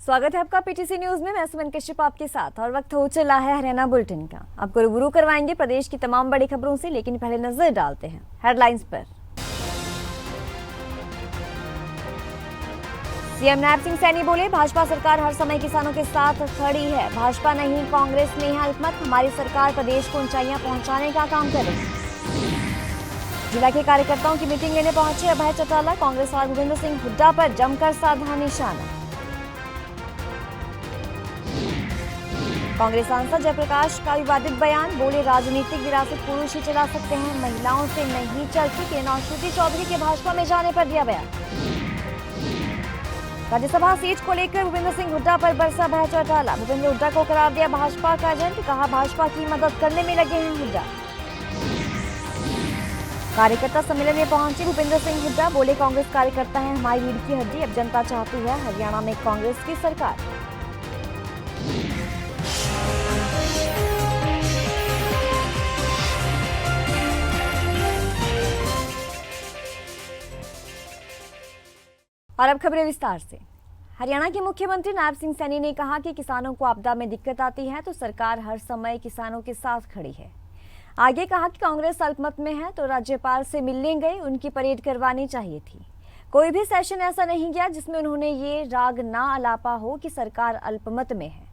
स्वागत है आपका पीटीसी न्यूज में। मैं सुमन कश्यप आपके साथ और वक्त हो चला है हरियाणा बुलेटिन का। आपको रूबरू करवाएंगे प्रदेश की तमाम बड़ी खबरों से, लेकिन पहले नजर डालते हैं हेडलाइंस पर। सीएम नैब सिंह सैनी बोले, भाजपा सरकार हर समय किसानों के साथ खड़ी है। भाजपा नहीं कांग्रेस में है अल्पमत, हमारी सरकार प्रदेश को ऊंचाइयां पहुंचाने का काम कर रही है। जिला के कार्यकर्ताओं की मीटिंग लेने पहुंचे अभय चौटाला, कांग्रेस और भूपेंद्र सिंह हुड्डा पर जमकर साधा निशाना। कांग्रेस सांसद जयप्रकाश का विवादित बयान, बोले राजनीतिक विरासत पुरुष ही चला सकते हैं, महिलाओं से नहीं चलती। किरण श्रुति चौधरी के भाजपा में जाने पर दिया बयान। राज्यसभा सीट को लेकर भूपेंद्र सिंह हुड्डा पर बरसा अभय चौटाला, भूपेंद्र हुड्डा को करार दिया भाजपा का एजेंट, कहा भाजपा की मदद करने में लगे हैं हुड्डा। कार्यकर्ता सम्मेलन में पहुंचे भूपेंद्र सिंह हुड्डा, बोले कांग्रेस कार्यकर्ता है हमारी रीढ़ की हड्डी, अब जनता चाहती है हरियाणा में कांग्रेस की सरकार। और अब खबरें विस्तार से। हरियाणा के मुख्यमंत्री नैब सिंह सैनी ने कहा कि किसानों को आपदा में दिक्कत आती है तो सरकार हर समय किसानों के साथ खड़ी है। आगे कहा कि कांग्रेस अल्पमत में है तो राज्यपाल से मिलने गए, उनकी परेड करवानी चाहिए थी। कोई भी सेशन ऐसा नहीं गया जिसमें उन्होंने ये राग ना अलापा हो कि सरकार अल्पमत में है।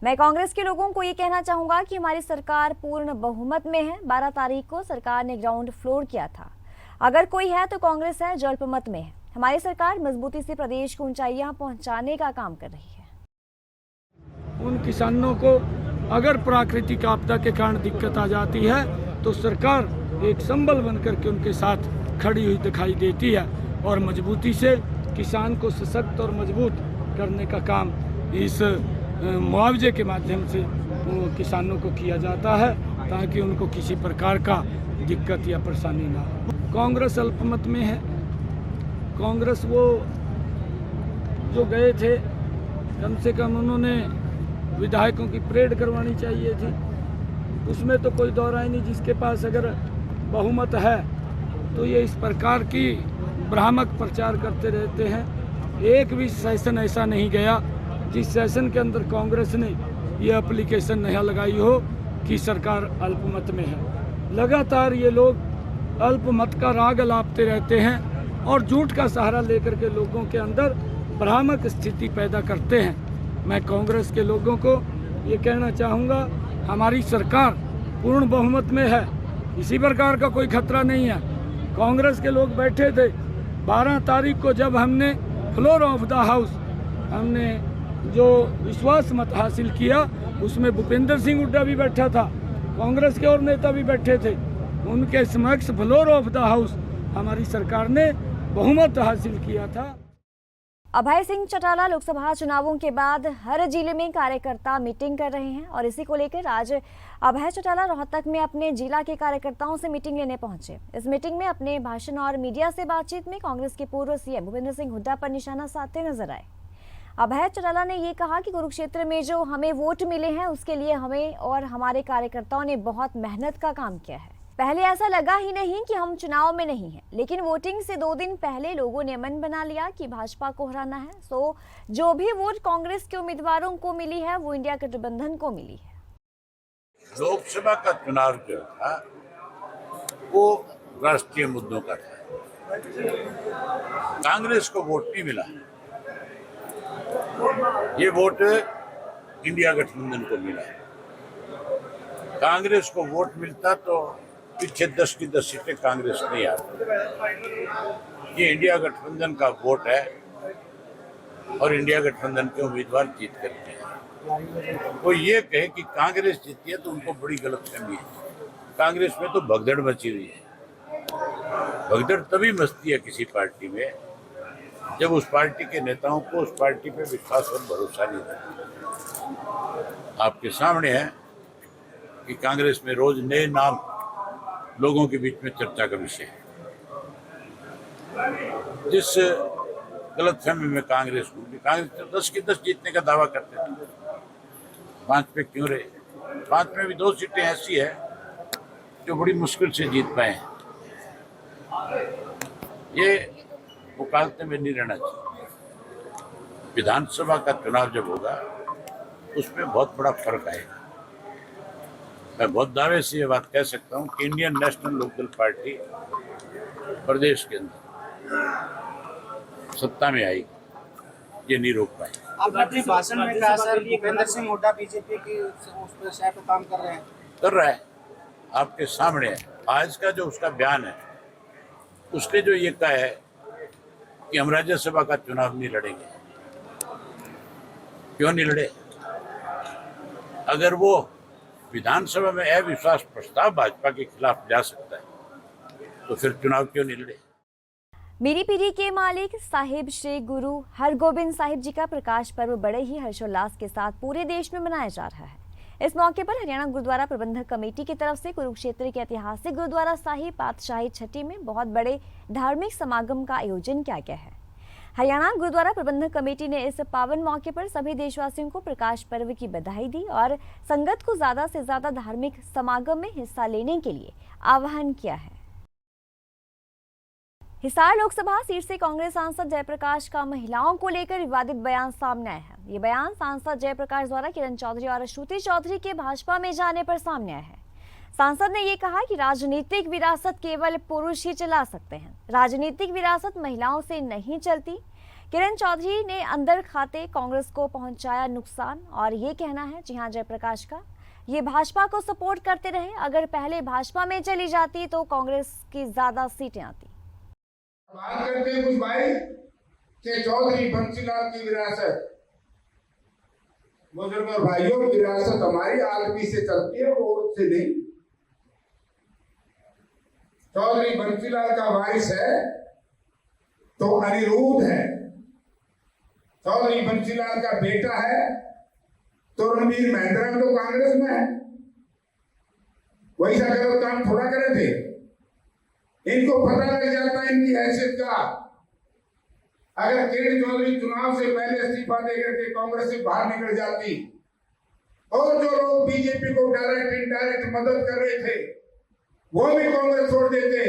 मैं कांग्रेस के लोगों को ये कहना चाहूंगा कि हमारी सरकार पूर्ण बहुमत में है। 12 तारीख को सरकार ने ग्राउंड फ्लोर किया था। अगर कोई है तो कांग्रेस है जो अल्पमत में है। हमारी सरकार मजबूती से प्रदेश को ऊंचाइयां पहुंचाने का काम कर रही है। उन किसानों को अगर प्राकृतिक आपदा के कारण दिक्कत आ जाती है तो सरकार एक संबल बनकर के उनके साथ खड़ी हुई दिखाई देती है और मजबूती से किसान को सशक्त और मजबूत करने का काम इस मुआवजे के माध्यम से किसानों को किया जाता है ताकि उनको किसी प्रकार का दिक्कत या परेशानी ना हो। कांग्रेस अल्पमत में है। कांग्रेस वो जो गए थे कम से कम उन्होंने विधायकों की परेड करवानी चाहिए थी, उसमें तो कोई दौरा ही नहीं। जिसके पास अगर बहुमत है तो ये इस प्रकार की भ्रामक प्रचार करते रहते हैं। एक भी सेशन ऐसा नहीं गया जिस सेशन के अंदर कांग्रेस ने ये एप्लीकेशन नहीं लगाई हो कि सरकार अल्पमत में है। लगातार ये लोग अल्पमत का राग अलापते रहते हैं और झूठ का सहारा लेकर के लोगों के अंदर भ्रामक स्थिति पैदा करते हैं। मैं कांग्रेस के लोगों को ये कहना चाहूँगा, हमारी सरकार पूर्ण बहुमत में है, किसी प्रकार का कोई खतरा नहीं है। कांग्रेस के लोग बैठे थे 12 तारीख को, जब हमने फ्लोर ऑफ द हाउस हमने जो विश्वास मत हासिल किया उसमें भूपेंद्र सिंह हुड्डा भी बैठा था, कांग्रेस के और नेता भी बैठे थे। उनके समक्ष फ्लोर ऑफ द हाउस हमारी सरकार ने बहुमत हासिल किया था। अभय सिंह चौटाला लोकसभा चुनावों के बाद हर जिले में कार्यकर्ता मीटिंग कर रहे हैं और इसी को लेकर आज अभय चौटाला रोहतक में अपने जिला के कार्यकर्ताओं से मीटिंग लेने पहुंचे। इस मीटिंग में अपने भाषण और मीडिया से बातचीत में कांग्रेस के पूर्व सीएम भूपेंद्र सिंह हुड्डा पर निशाना साधते नजर आए। अभय चौटाला ने ये कहा कि कुरुक्षेत्र में जो हमें वोट मिले हैं उसके लिए हमें और हमारे कार्यकर्ताओं ने बहुत मेहनत का काम किया है। पहले ऐसा लगा ही नहीं कि हम चुनाव में नहीं हैं, लेकिन वोटिंग से 2 दिन पहले लोगों ने मन बना लिया कि भाजपा को हराना है। सो जो भी वोट कांग्रेस के उम्मीदवारों को मिली है वो इंडिया गठबंधन को मिली है। लोकसभा का चुनाव जो था वो राष्ट्रीय मुद्दों का था। कांग्रेस को वोट नहीं मिला, ये वोट इंडिया गठबंधन को मिला। कांग्रेस को वोट मिलता तो पीछे 10 की 10 सीटें कांग्रेस नहीं आती। ये इंडिया गठबंधन का वोट है और इंडिया गठबंधन के उम्मीदवार जीत करते हैं। वो ये कहे कि कांग्रेस जीती है तो उनको बड़ी गलतफहमी है। कांग्रेस में तो भगदड़ मची हुई है। भगदड़ तभी मचती है किसी पार्टी में जब उस पार्टी के नेताओं को उस पार्टी पे विश्वास और भरोसा नहीं रहता। आपके सामने है कि कांग्रेस में रोज नए नाम लोगों के बीच में चर्चा का विषय है। जिस गलतफहमी में कांग्रेस 10 की 10 जीतने का दावा करते थे, 5 पे क्यों रहे? 5 में भी 2 सीटें ऐसी है जो बड़ी मुश्किल से जीत पाए हैं। ये वकालते में नहीं रहना चाहिए। विधानसभा का चुनाव जब होगा उसमें बहुत बड़ा फर्क आएगा। मैं बहुत दावे से ये बात कह सकता हूँ कि इंडियन नेशनल लोकल पार्टी प्रदेश के अंदर सत्ता में आई, ये नहीं रोक पाई। आपने अपने भाषण में कहा सर भूपेंद्र सिंह हुड्डा बीजेपी की उस पर शायद पे काम कर रहे हैं। कर रहा है, आपके सामने है। आज का जो उसका बयान है, उसने जो ये कहा है कि हम राज्यसभा का चुनाव नहीं लड़ेंगे। क्यों नहीं लड़े? अगर वो विधानसभा में अविश्वास प्रस्ताव भाजपा के खिलाफ जा सकता है तो फिर चुनाव क्यों नहीं लड़े? मीरी पीरी के मालिक साहिब श्री गुरु हरगोबिंद साहिब जी का प्रकाश पर्व बड़े ही हर्षोल्लास के साथ पूरे देश में मनाया जा रहा है। इस मौके पर हरियाणा गुरुद्वारा प्रबंधक कमेटी की तरफ से कुरुक्षेत्र के ऐतिहासिक गुरुद्वारा साहिब पातशाही छठी में बहुत बड़े धार्मिक समागम का आयोजन किया गया है। हरियाणा गुरुद्वारा प्रबंधक कमेटी ने इस पावन मौके पर सभी देशवासियों को प्रकाश पर्व की बधाई दी और संगत को ज्यादा से ज्यादा धार्मिक समागम में हिस्सा लेने के लिए आह्वान किया है। हिसार लोकसभा सीट से कांग्रेस सांसद जयप्रकाश का महिलाओं को लेकर विवादित बयान सामने आया है। ये बयान सांसद जयप्रकाश द्वारा किरण चौधरी और श्रुति चौधरी के भाजपा में जाने पर सामने आया है। सांसद ने ये कहा कि राजनीतिक विरासत केवल पुरुष ही चला सकते हैं, राजनीतिक विरासत महिलाओं से नहीं चलती। किरण चौधरी ने अंदर खाते कांग्रेस को पहुंचाया नुकसान और ये कहना है जी हाँ जयप्रकाश का, ये भाजपा को सपोर्ट करते रहे। अगर पहले भाजपा में चली जाती तो कांग्रेस की ज्यादा सीटें आती। बात करते हैं कुछ भाई के चौधरी बंसीलाल की विरासत। बुजुर्ग और भाइयों, विरासत हमारी आदमी से चलती है, वो औरत से नहीं। चौधरी बंसीलाल का वारिस है तो अनिरुद्ध है, चौधरी बंसीलाल का बेटा है तो रणवीर महेंद्रा तो कांग्रेस में है। वैसा गलत काम थोड़ा करे थे। इनको पता लग जाता है इनकी हैसियत का। अगर किरण चौधरी चुनाव से पहले इस्तीफा देकर के कांग्रेस से बाहर निकल जाती और जो लोग बीजेपी को डायरेक्ट इनडायरेक्ट मदद कर रहे थे वो भी कांग्रेस छोड़ देते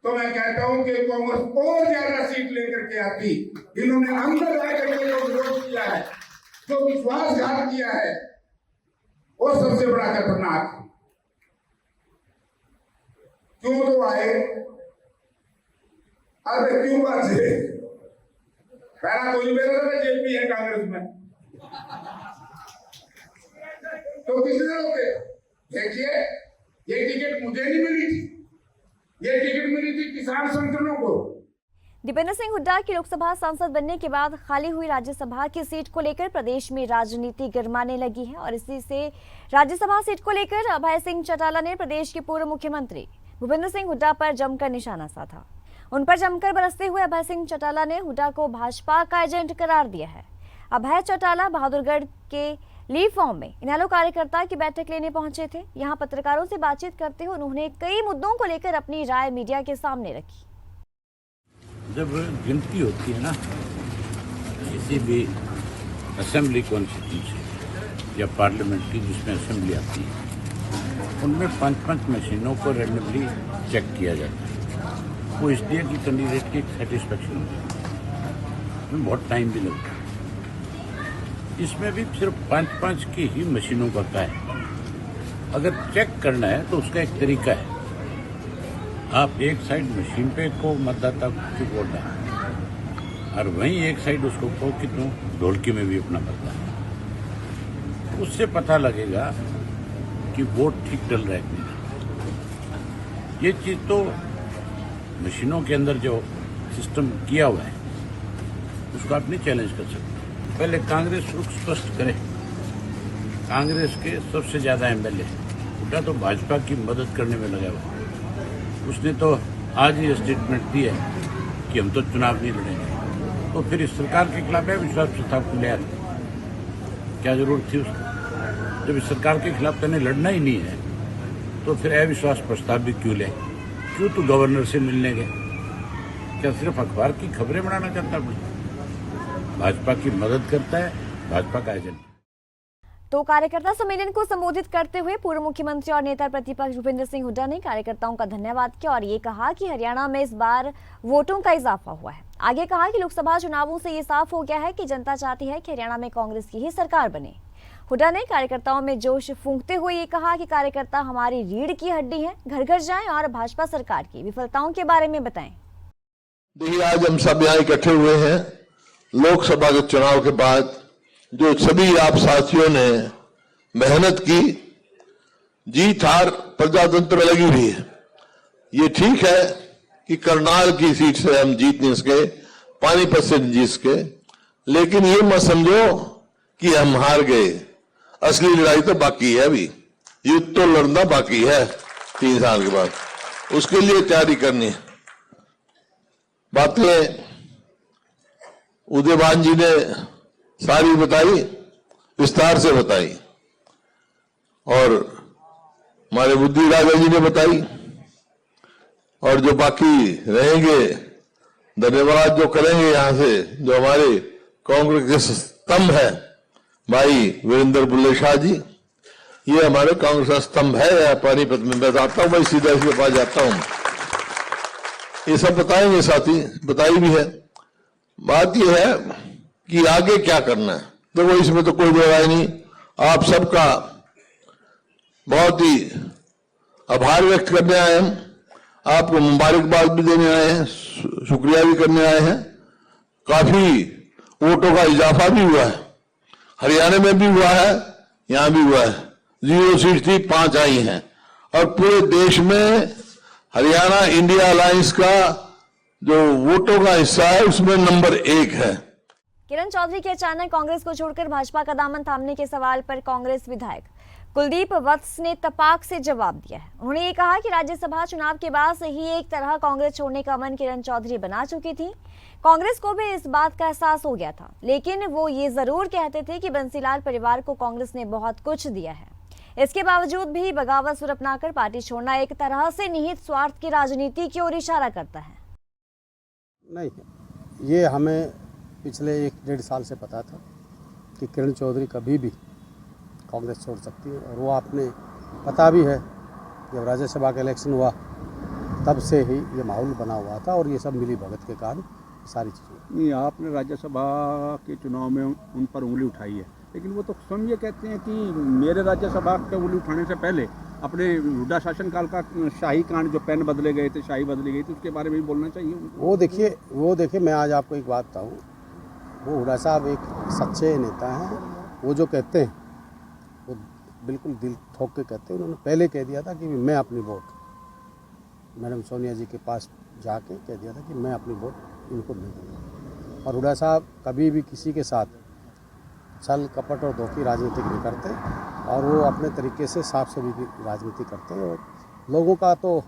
तो मैं कहता हूं कि कांग्रेस और ज्यादा सीट लेकर के आती। इन्होंने अंदर आकर के जो विरोध किया है, जो विश्वासघात किया है, वो सबसे बड़ा खतरनाक है। क्यों तो आए? अरे क्यों बात है? पहला कोई मेरा था जेपी है कांग्रेस में, तो किसने रोके? देखिए, ये टिकट मुझे नहीं मिली थी, ये टिकट मिली थी किसान संगठनों को। दीपेंद्र सिंह हुड्डा की लोकसभा सांसद बनने के बाद खाली हुई राज्यसभा की सीट को लेकर प्रदेश में राजनीति गरमाने लगी है और इसी से राज्यसभा सीट को लेकर अभय सिंह चौटाला ने प्रदेश के पूर्व मुख्यमंत्री भूपेंद्र सिंह हुड्डा पर जमकर निशाना साधा। उन पर जमकर बरसते हुए अभय सिंह चौटाला ने हुड्डा को भाजपा का एजेंट करार दिया है। अभय चौटाला बहादुरगढ़ के ली फॉर्म में इनेलो कार्यकर्ता की बैठक लेने पहुंचे थे। यहां पत्रकारों से बातचीत करते हुए उन्होंने कई मुद्दों को लेकर अपनी राय मीडिया के सामने रखी। जब गिनती होती है ना किसी भी असेंबली कॉन्स्टिट्यूंसी या पार्लियामेंट की जिसमें असेंबली आती है, उनमें 5-5 मशीनों को रैंडमली चेक किया जाता है। वो इसलिए कि कैंडिडेट की सेटिस्फेक्शन हो जाए, उसमें बहुत टाइम भी लगता है। इसमें भी सिर्फ 5-5 की ही मशीनों का है। अगर चेक करना है तो उसका एक तरीका है, आप एक साइड मशीन पे को मतदाता को वोट डालें और वहीं एक साइड उसको को कि तुम ढोलकी में भी अपना मतदान, उससे पता लगेगा कि वोट ठीक डल रहा है कि नहीं। ये चीज तो मशीनों के अंदर जो सिस्टम किया हुआ है उसको आप नहीं चैलेंज कर सकते। पहले कांग्रेस रुख स्पष्ट करे, कांग्रेस के सबसे ज्यादा एमएलए हुड्डा तो भाजपा की मदद करने में लगा हुआ है। उसने तो आज ही स्टेटमेंट दी है कि हम तो चुनाव नहीं लड़ेंगे, तो फिर इस सरकार के खिलाफ विश्वास प्रस्ताव को ले आते, क्या जरूरत थी उसको? जब इस सरकार के खिलाफ तूने लड़ना ही नहीं है तो फिर अविश्वास प्रस्ताव भी क्यों ले? क्यों तू गवर्नर से मिलने गए? क्या सिर्फ अखबार की खबरें बनाना चाहता है? भाजपा की मदद करता है, भाजपा का एजेंट। तो कार्यकर्ता सम्मेलन को संबोधित करते हुए पूर्व मुख्यमंत्री और नेता प्रतिपक्ष भूपेंद्र सिंह हुड्डा ने कार्यकर्ताओं का धन्यवाद किया और ये कहा कि हरियाणा में इस बार वोटों का इजाफा हुआ है। आगे कहा कि लोकसभा चुनावों से ये साफ हो गया है कि जनता चाहती है कि हरियाणा में कांग्रेस की ही सरकार बने। हुड्डा ने कार्यकर्ताओं में जोश फूंकते हुए ये कहा कि कार्यकर्ता हमारी रीढ़ की हड्डी है, घर घर जाएं और भाजपा सरकार की विफलताओं के बारे में बताएं। देखिए, आज हम सब यहाँ इकट्ठे हुए हैं लोकसभा के चुनाव के बाद। जो सभी आप साथियों ने मेहनत की, जीत हार प्रजातंत्र लगी हुई है। ये ठीक है कि करनाल की सीट से हम जीत नहीं सके, पानीपत से नहीं जीत सके, लेकिन ये मत समझो कि हम हार गए। असली लड़ाई तो बाकी है, अभी युद्ध तो लड़ना बाकी है 3 साल के बाद, उसके लिए तैयारी करनी है। बातें उदयभान जी ने सारी बताई, विस्तार से बताई, और हमारे बुद्धि राजा जी ने बताई, और जो बाकी रहेंगे धन्यवाद जो करेंगे यहां से, जो हमारे कांग्रेस के स्तंभ है भाई वीरेंद्र बुल्ले शाह जी, ये हमारे कांग्रेस का स्तंभ है। पानीपत में मैं जाता हूं, मैं सीधा इसके पास जाता हूं, ये सब बताएंगे साथी, बताई भी है। बात यह है कि आगे क्या करना है, देखो इसमें तो कोई दो राय नहीं। आप सबका बहुत ही आभार व्यक्त करने आए हम, आपको मुबारकबाद भी देने आए हैं, शुक्रिया भी करने आए हैं। काफी वोटों का इजाफा भी हुआ है, हरियाणा में भी हुआ है, यहां भी हुआ है। 0 सीट थी, 5 आई हैं, और पूरे देश में हरियाणा इंडिया अलायंस का जो वोटों का हिस्सा है उसमें नंबर 1 है। किरण चौधरी के अचानक कांग्रेस को छोड़कर भाजपा का दामन थामने के सवाल पर कांग्रेस विधायक कुलदीप वत्स ने तपाक से जवाब दिया है। उन्होंने ये कहा कि राज्यसभा चुनाव के बाद से ही एक तरह कांग्रेस छोड़ने का मन किरण चौधरी बना चुकी थी। कांग्रेस को भी इस बात का एहसास हो गया था, लेकिन वो ये जरूर कहते थे कि बंसीलाल परिवार को कांग्रेस ने बहुत कुछ दिया है। इसके बावजूद भी बगावत सुर अपनाकर पार्टी छोड़ना एक तरह से निहित स्वार्थ की राजनीति की ओर इशारा करता है। नहीं, ये हमें पिछले 1-1.5 साल से पता था कि किरण चौधरी कभी भी कांग्रेस छोड़ सकती है, और वो आपने पता भी है जब राज्यसभा का इलेक्शन हुआ तब से ही ये माहौल बना हुआ था, और ये सब मिली भगत के कारण सारी चीज़ें। नहीं, आपने राज्यसभा के चुनाव में उन पर उंगली उठाई है, लेकिन वो तो स्वयं ये कहते हैं कि मेरे राज्यसभा पे उंगली उठाने से पहले अपने हुड्डा शासनकाल का शाही कांड, जो पेन बदले गए थे, शाही बदली गई थी, उसके बारे में भी बोलना चाहिए उनको। वो देखिए मैं आज आपको एक बात बताऊँ, वो हुड्डा साहब एक सच्चे नेता हैं। वो जो कहते हैं वो बिल्कुल दिल ठोक के कहते हैं। उन्होंने पहले कह दिया था कि मैं अपनी वोट मैडम सोनिया जी के पास जाके कह दिया था कि मैं अपनी वोट इनको नहीं दूँगा। और हुड्डा साहब कभी भी किसी के साथ छल कपट और धोखी राजनीति नहीं करते, और वो अपने तरीके से साफ सभी की राजनीति करते हैं। और लोगों का तो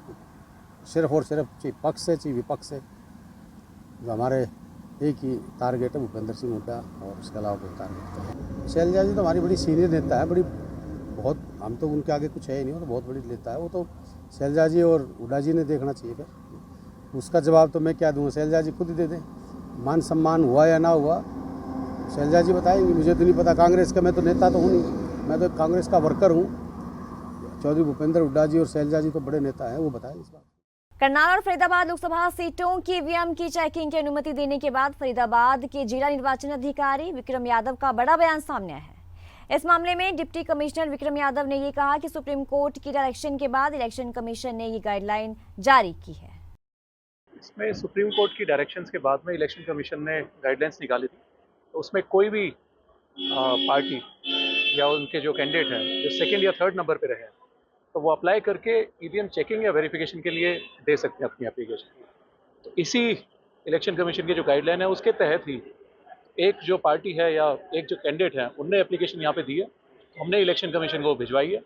सिर्फ और सिर्फ चाहे पक्ष से चाहे विपक्ष से, जो हमारे एक ही टारगेट है भूपेंद्र सिंह हुड्डा, और उसके अलावा कोई टारगेट नहीं। शैलजा जी तो हमारी बड़ी सीनियर नेता है, बहुत हम तो उनके आगे कुछ है ही नहीं, वो तो बहुत बड़ी नेता है। वो तो शैलजा जी और हुड्डा जी ने देखना चाहिए, फिर उसका जवाब तो मैं क्या दूँगा, शैलजा जी खुद ही दे दें। मान सम्मान हुआ या ना हुआ शैलजा जी बताएंगे, मुझे तो नहीं पता। कांग्रेस का मैं तो नेता तो हूँ नहीं, मैं तो कांग्रेस का वर्कर हूँ। चौधरी भूपेंद्र हुड्डा जी और शैलजा जी तो बड़े नेता हैं, वो बताएंगे इस बात। करनाल और फरीदाबाद लोकसभा सीटों की ईवीएम की चेकिंग की अनुमति देने के बाद फरीदाबाद के जिला निर्वाचन अधिकारी विक्रम यादव का बड़ा बयान सामने आया है। इस मामले में डिप्टी कमिश्नर विक्रम यादव ने ये कहा कि सुप्रीम कोर्ट की डायरेक्शन के बाद इलेक्शन कमीशन ने ये गाइडलाइन जारी की है। इसमें सुप्रीम कोर्ट की डायरेक्शंस के बाद में इलेक्शन कमीशन ने गाइडलाइंस निकाली थी, तो उसमें कोई भी पार्टी या उनके जो कैंडिडेट हैं जो 2nd या 3rd नंबर पे रहे हैं, तो वो अप्लाई करके ईवीएम चेकिंग या वेरिफिकेशन के लिए दे सकते हैं अपनी एप्लीकेशन। तो इसी इलेक्शन कमीशन की जो गाइडलाइन है उसके तहत ही एक जो पार्टी है या एक जो कैंडिडेट है उनने एप्लीकेशन यहाँ पे दी है, तो हमने इलेक्शन कमीशन को भिजवाई है।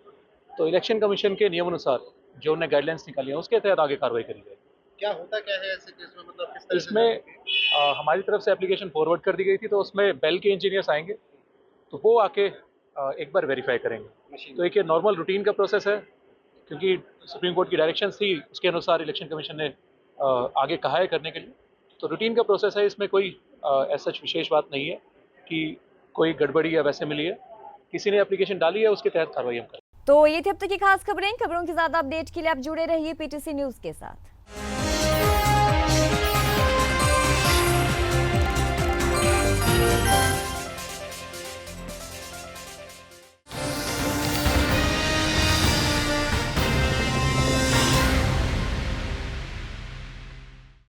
तो इलेक्शन कमीशन के नियमानुसार जो उन्हें गाइडलाइंस निकाली है उसके तहत आगे कार्रवाई करी जाएगी। क्या होता क्या है ऐसे केस में, मतलब किस तरह इसमें हमारी तरफ से एप्लीकेशन फॉरवर्ड कर दी गई थी, तो उसमें बेल के इंजीनियर्स आएंगे, तो वो आके एक बार वेरीफाई करेंगे। तो एक ये नॉर्मल रूटीन का प्रोसेस है, क्योंकि सुप्रीम कोर्ट की डायरेक्शन थी, उसके अनुसार इलेक्शन कमीशन ने आगे कहा है करने के लिए। तो रूटीन का प्रोसेस है, इसमें कोई ऐसा विशेष बात नहीं है कि कोई गड़बड़ी या वैसे मिली है। किसी ने एप्लीकेशन डाली है, उसके तहत कार्रवाई हम करें। तो ये थी अब तक की खास खबरें। खबरों की ज्यादा अपडेट के लिए आप जुड़े रहिए पीटीसी न्यूज के साथ।